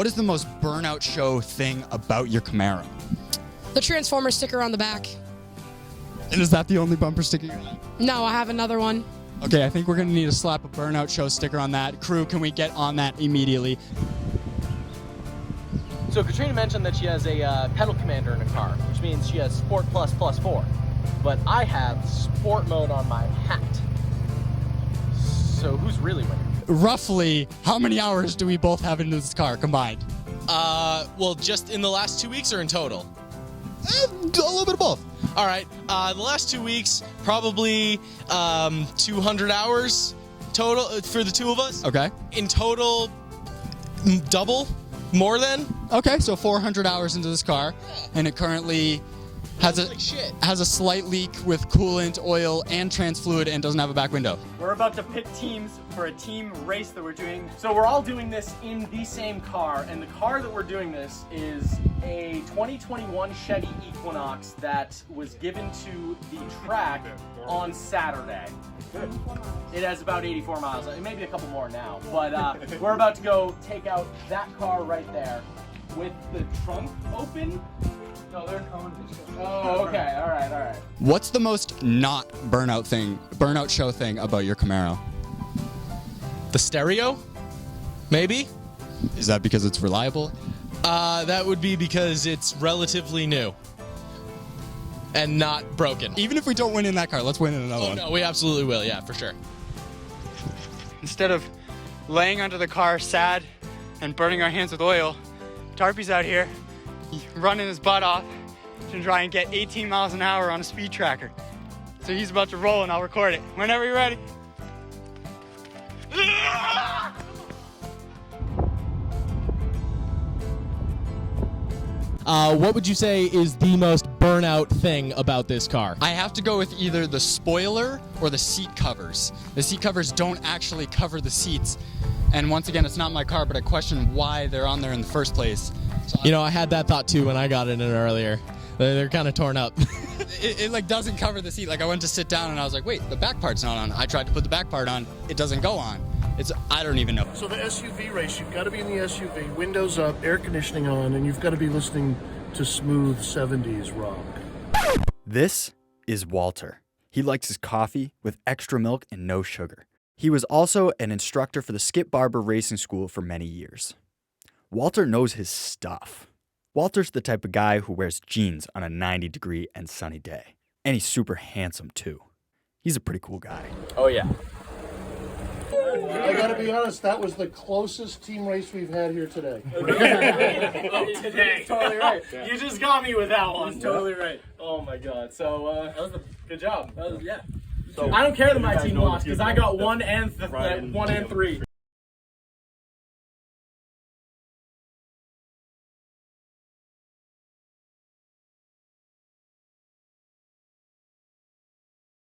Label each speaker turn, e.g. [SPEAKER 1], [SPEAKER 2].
[SPEAKER 1] What is the most Burnout show thing about your Camaro?
[SPEAKER 2] The Transformer sticker on the back.
[SPEAKER 1] And is that the only bumper sticker you have?
[SPEAKER 2] No, I have another one.
[SPEAKER 1] Okay, I think we're gonna need to slap a Burnout show sticker on that. Crew, can we get on that immediately?
[SPEAKER 3] So Katrina mentioned that she has a pedal commander in her car, which means she has Sport Plus Plus 4. But I have Sport mode on my hat. So who's really winning?
[SPEAKER 1] Roughly, how many hours do we both have into this car combined?
[SPEAKER 4] Well, just in the last 2 weeks or in total?
[SPEAKER 1] A little bit of both.
[SPEAKER 4] All right, the last 2 weeks, probably 200 hours total for the two of us.
[SPEAKER 1] Okay.
[SPEAKER 4] In total, double, more than.
[SPEAKER 1] Okay, so 400 hours into this car, and it currently has
[SPEAKER 4] Like shit.
[SPEAKER 1] has a slight leak with coolant, oil, and trans fluid, and doesn't have a back window.
[SPEAKER 5] We're about to pick teams for a team race that we're doing. So we're all doing this in the same car, and the car that we're doing this is a 2021 Chevy Equinox that was given to the track on Saturday. It has about 84 miles, maybe a couple more now, but we're about to go take out that car right there with the trunk open. No, they're coming. Oh, okay, all right.
[SPEAKER 1] What's the most not Burnout show thing about your Camaro?
[SPEAKER 4] The stereo, maybe.
[SPEAKER 1] Is that because it's reliable?
[SPEAKER 4] That would be because it's relatively new and not broken.
[SPEAKER 1] Even if we don't win in that car, let's win in another
[SPEAKER 4] Oh
[SPEAKER 1] one.
[SPEAKER 4] no, we absolutely will. Yeah, for sure.
[SPEAKER 6] Instead of laying under the car sad and burning our hands with oil, Tarpy's out here running his butt off to try and get 18 miles an hour on a speed tracker. So he's about to roll and I'll record it. Whenever you're ready.
[SPEAKER 7] What would you say is the most Burnout thing about this car?
[SPEAKER 1] I have to go with either the spoiler or the seat covers. The seat covers don't actually cover the seats. And once again, it's not my car, but I question why they're on there in the first place. So
[SPEAKER 7] You know, I had that thought too when I got in it earlier. They're kind of torn up.
[SPEAKER 1] it like doesn't cover the seat. Like I went to sit down and I was like, wait, the back part's not on. I tried to put the back part on. It doesn't go on. I don't even know.
[SPEAKER 8] So the SUV race, you've got to be in the SUV, windows up, air conditioning on, and you've got to be listening to smooth 70s rock.
[SPEAKER 9] This is Walter. He likes his coffee with extra milk and no sugar. He was also an instructor for the Skip Barber Racing School for many years. Walter knows his stuff. Walter's the type of guy who wears jeans on a 90-degree and sunny day. And he's super handsome too. He's a pretty cool guy.
[SPEAKER 4] Oh yeah.
[SPEAKER 8] I got to be honest, that was the closest team race we've had here today.
[SPEAKER 5] Today. Totally right. You just got me with that one. Totally right. Oh my god. So, that was good job. Yeah. So, I don't care that my team lost because I got 1 and 3.